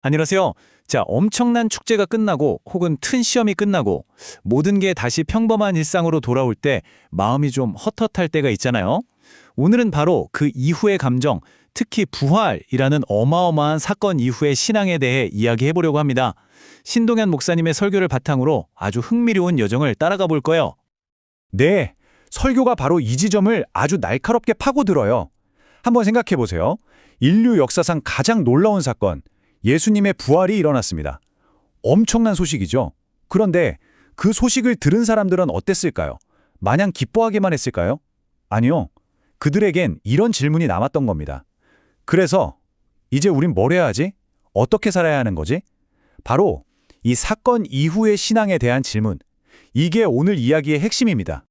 안녕하세요. 자, 엄청난 축제가 끝나고 혹은 큰 시험이 끝나고 모든 게 다시 평범한 일상으로 돌아올 때 마음이 좀 헛헛할 때가 있잖아요. 오늘은 바로 그 이후의 감정, 특히 부활이라는 어마어마한 사건 이후의 신앙에 대해 이야기해 보려고 합니다. 신동현 목사님의 설교를 바탕으로 아주 흥미로운 여정을 따라가 볼 거예요. 네, 설교가 바로 이 지점을 아주 날카롭게 파고들어요. 한번 생각해 보세요. 인류 역사상 가장 놀라운 사건, 예수님의 부활이 일어났습니다. 엄청난 소식이죠. 그런데 그 소식을 들은 사람들은 어땠을까요? 마냥 기뻐하기만 했을까요? 아니요. 그들에겐 이런 질문이 남았던 겁니다. 그래서 이제 우린 뭘 해야 하지? 어떻게 살아야 하는 거지? 바로 이 사건 이후의 신앙에 대한 질문. 이게 오늘 이야기의 핵심입니다.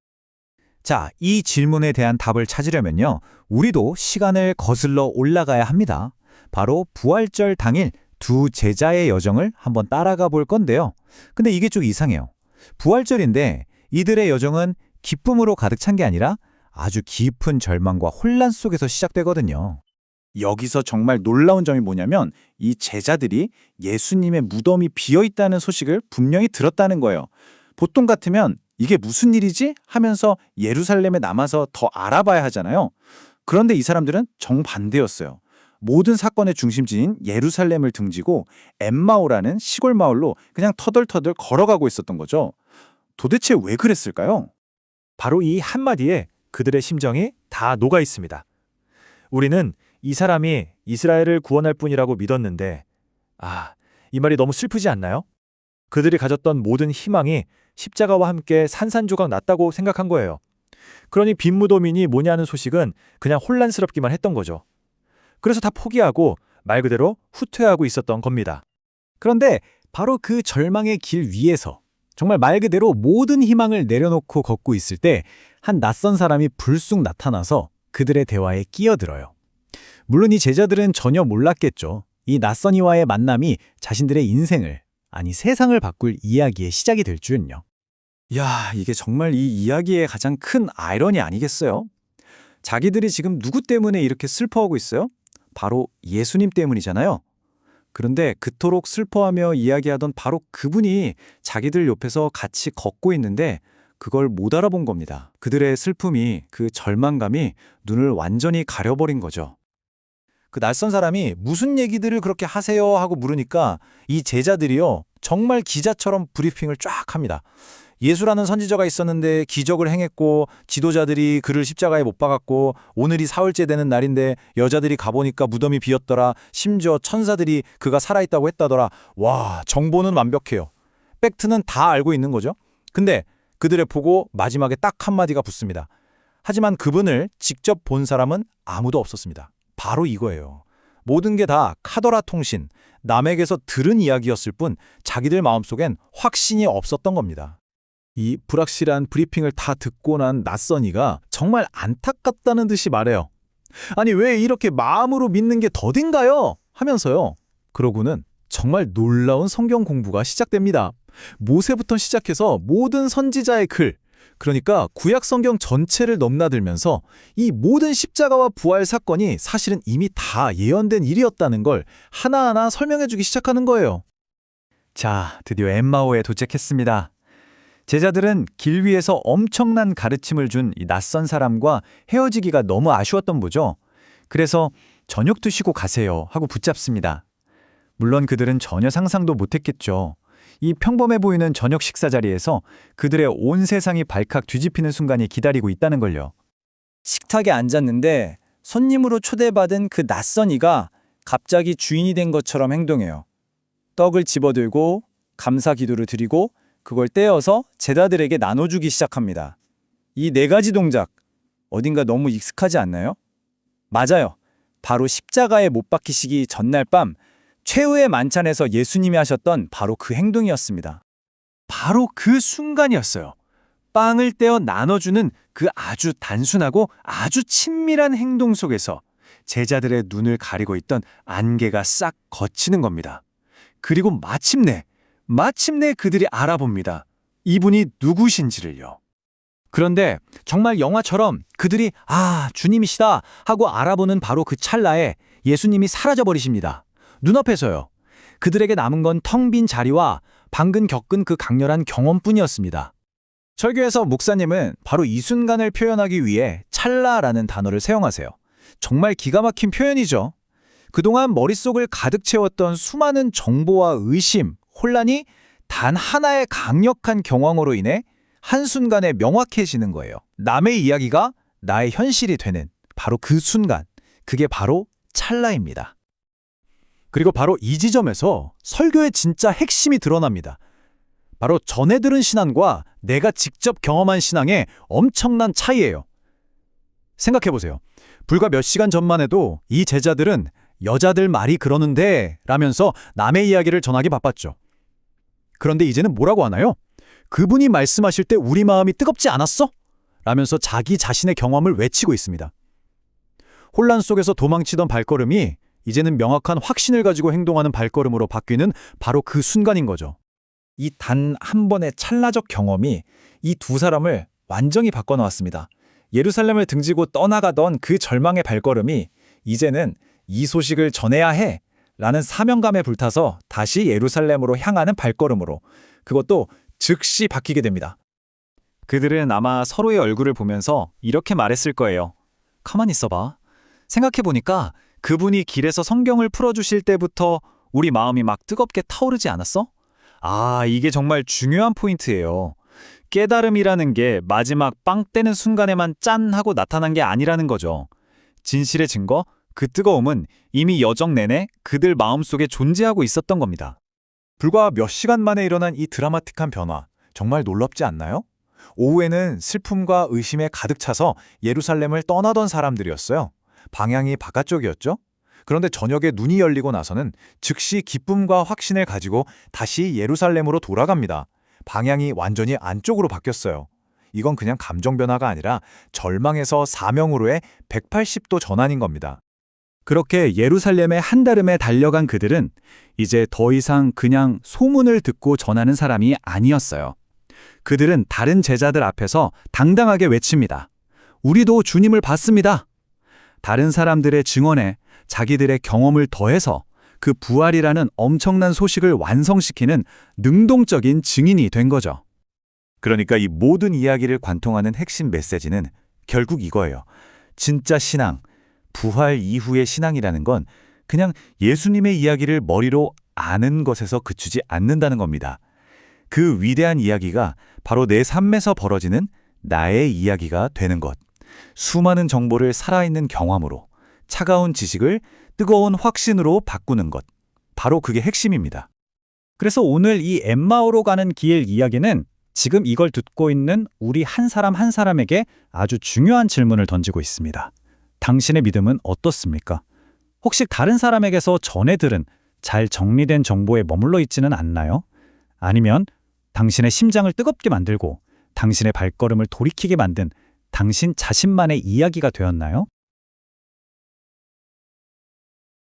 자, 이 질문에 대한 답을 찾으려면요. 우리도 시간을 거슬러 올라가야 합니다. 바로 부활절 당일 두 제자의 여정을 한번 따라가 볼 건데요. 근데 이게 좀 이상해요. 부활절인데 이들의 여정은 기쁨으로 가득 찬 게 아니라 아주 깊은 절망과 혼란 속에서 시작되거든요. 여기서 정말 놀라운 점이 뭐냐면 이 제자들이 예수님의 무덤이 비어 있다는 소식을 분명히 들었다는 거예요. 보통 같으면 이게 무슨 일이지? 하면서 예루살렘에 남아서 더 알아봐야 하잖아요. 그런데 이 사람들은 정반대였어요. 모든 사건의 중심지인 예루살렘을 등지고 엠마오라는 시골 마을로 그냥 터덜터덜 걸어가고 있었던 거죠. 도대체 왜 그랬을까요? 바로 이 한마디에 그들의 심정이 다 녹아 있습니다. 우리는 이 사람이 이스라엘을 구원할 뿐이라고 믿었는데, 이 말이 너무 슬프지 않나요? 그들이 가졌던 모든 희망이 십자가와 함께 산산조각 났다고 생각한 거예요. 그러니 빈 무덤이니 뭐냐는 소식은 그냥 혼란스럽기만 했던 거죠. 그래서 다 포기하고 말 그대로 후퇴하고 있었던 겁니다. 그런데 바로 그 절망의 길 위에서 정말 말 그대로 모든 희망을 내려놓고 걷고 있을 때 한 낯선 사람이 불쑥 나타나서 그들의 대화에 끼어들어요. 물론 이 제자들은 전혀 몰랐겠죠. 이 낯선 이와의 만남이 자신들의 인생을, 아니 세상을 바꿀 이야기의 시작이 될 줄은요. 야, 이게 정말 이 이야기의 가장 큰 아이러니 아니겠어요? 자기들이 지금 누구 때문에 이렇게 슬퍼하고 있어요? 바로 예수님 때문이잖아요. 그런데 그토록 슬퍼하며 이야기하던 바로 그분이 자기들 옆에서 같이 걷고 있는데 그걸 못 알아본 겁니다. 그들의 슬픔이, 그 절망감이 눈을 완전히 가려버린 거죠. 그 낯선 사람이 무슨 얘기들을 그렇게 하세요 하고 물으니까 이 제자들이요, 정말 기자처럼 브리핑을 쫙 합니다. 예수라는 선지자가 있었는데 기적을 행했고 지도자들이 그를 십자가에 못 박았고 오늘이 사흘째 되는 날인데 여자들이 가보니까 무덤이 비었더라. 심지어 천사들이 그가 살아있다고 했다더라. 와, 정보는 완벽해요. 팩트는 다 알고 있는 거죠. 근데 그들의 보고 마지막에 딱 한마디가 붙습니다. 하지만 그분을 직접 본 사람은 아무도 없었습니다. 바로 이거예요. 모든 게 다 카더라 통신, 남에게서 들은 이야기였을 뿐 자기들 마음속엔 확신이 없었던 겁니다. 이 불확실한 브리핑을 다 듣고 난 낯선이가 정말 안타깝다는 듯이 말해요. 아니 왜 이렇게 마음으로 믿는 게 더딘가요? 하면서요. 그러고는 정말 놀라운 성경 공부가 시작됩니다. 모세부터 시작해서 모든 선지자의 글, 그러니까 구약 성경 전체를 넘나들면서 이 모든 십자가와 부활 사건이 사실은 이미 다 예언된 일이었다는 걸 하나하나 설명해주기 시작하는 거예요. 자, 드디어 엠마오에 도착했습니다. 제자들은 길 위에서 엄청난 가르침을 준 이 낯선 사람과 헤어지기가 너무 아쉬웠던 거죠. 그래서 저녁 드시고 가세요 하고 붙잡습니다. 물론 그들은 전혀 상상도 못했겠죠. 이 평범해 보이는 저녁 식사 자리에서 그들의 온 세상이 발칵 뒤집히는 순간이 기다리고 있다는 걸요. 식탁에 앉았는데 손님으로 초대받은 그 낯선 이가 갑자기 주인이 된 것처럼 행동해요. 떡을 집어들고 감사 기도를 드리고 그걸 떼어서 제자들에게 나눠주기 시작합니다. 이 네 가지 동작, 어딘가 너무 익숙하지 않나요? 맞아요. 바로 십자가에 못 박히시기 전날 밤 최후의 만찬에서 예수님이 하셨던 바로 그 행동이었습니다. 바로 그 순간이었어요. 빵을 떼어 나눠주는 그 아주 단순하고 아주 친밀한 행동 속에서 제자들의 눈을 가리고 있던 안개가 싹 걷히는 겁니다. 그리고 마침내 그들이 알아봅니다. 이분이 누구신지를요. 그런데 정말 영화처럼 그들이 주님이시다 하고 알아보는 바로 그 찰나에 예수님이 사라져버리십니다. 눈앞에서요. 그들에게 남은 건 텅 빈 자리와 방금 겪은 그 강렬한 경험뿐이었습니다. 설교에서 목사님은 바로 이 순간을 표현하기 위해 찰나라는 단어를 사용하세요. 정말 기가 막힌 표현이죠. 그동안 머릿속을 가득 채웠던 수많은 정보와 의심, 혼란이 단 하나의 강력한 경황으로 인해 한순간에 명확해지는 거예요. 남의 이야기가 나의 현실이 되는 바로 그 순간, 그게 바로 찰나입니다. 그리고 바로 이 지점에서 설교의 진짜 핵심이 드러납니다. 바로 전해 들은 신앙과 내가 직접 경험한 신앙의 엄청난 차이예요. 생각해보세요. 불과 몇 시간 전만 해도 이 제자들은 여자들 말이 그러는데 라면서 남의 이야기를 전하기 바빴죠. 그런데 이제는 뭐라고 하나요? 그분이 말씀하실 때 우리 마음이 뜨겁지 않았어? 라면서 자기 자신의 경험을 외치고 있습니다. 혼란 속에서 도망치던 발걸음이 이제는 명확한 확신을 가지고 행동하는 발걸음으로 바뀌는 바로 그 순간인 거죠. 이 단 한 번의 찰나적 경험이 이 두 사람을 완전히 바꿔놓았습니다. 예루살렘을 등지고 떠나가던 그 절망의 발걸음이 이제는 이 소식을 전해야 해 라는 사명감에 불타서 다시 예루살렘으로 향하는 발걸음으로, 그것도 즉시 바뀌게 됩니다. 그들은 아마 서로의 얼굴을 보면서 이렇게 말했을 거예요. 가만히 있어봐. 생각해보니까 그분이 길에서 성경을 풀어주실 때부터 우리 마음이 막 뜨겁게 타오르지 않았어? 아, 이게 정말 중요한 포인트예요. 깨달음이라는 게 마지막 빵 떼는 순간에만 짠 하고 나타난 게 아니라는 거죠. 진실의 증거, 그 뜨거움은 이미 여정 내내 그들 마음속에 존재하고 있었던 겁니다. 불과 몇 시간 만에 일어난 이 드라마틱한 변화, 정말 놀랍지 않나요? 오후에는 슬픔과 의심에 가득 차서 예루살렘을 떠나던 사람들이었어요. 방향이 바깥쪽이었죠? 그런데 저녁에 눈이 열리고 나서는 즉시 기쁨과 확신을 가지고 다시 예루살렘으로 돌아갑니다. 방향이 완전히 안쪽으로 바뀌었어요. 이건 그냥 감정 변화가 아니라 절망에서 사명으로의 180도 전환인 겁니다. 그렇게 예루살렘의 한달음에 달려간 그들은 이제 더 이상 그냥 소문을 듣고 전하는 사람이 아니었어요. 그들은 다른 제자들 앞에서 당당하게 외칩니다. 우리도 주님을 봤습니다. 다른 사람들의 증언에 자기들의 경험을 더해서 그 부활이라는 엄청난 소식을 완성시키는 능동적인 증인이 된 거죠. 그러니까 이 모든 이야기를 관통하는 핵심 메시지는 결국 이거예요. 진짜 신앙, 부활 이후의 신앙이라는 건 그냥 예수님의 이야기를 머리로 아는 것에서 그치지 않는다는 겁니다. 그 위대한 이야기가 바로 내 삶에서 벌어지는 나의 이야기가 되는 것. 수많은 정보를 살아있는 경험으로, 차가운 지식을 뜨거운 확신으로 바꾸는 것. 바로 그게 핵심입니다. 그래서 오늘 이 엠마오로 가는 길 이야기는 지금 이걸 듣고 있는 우리 한 사람 한 사람에게 아주 중요한 질문을 던지고 있습니다. 당신의 믿음은 어떻습니까? 혹시 다른 사람에게서 전해 들은 잘 정리된 정보에 머물러 있지는 않나요? 아니면 당신의 심장을 뜨겁게 만들고 당신의 발걸음을 돌이키게 만든 당신 자신만의 이야기가 되었나요?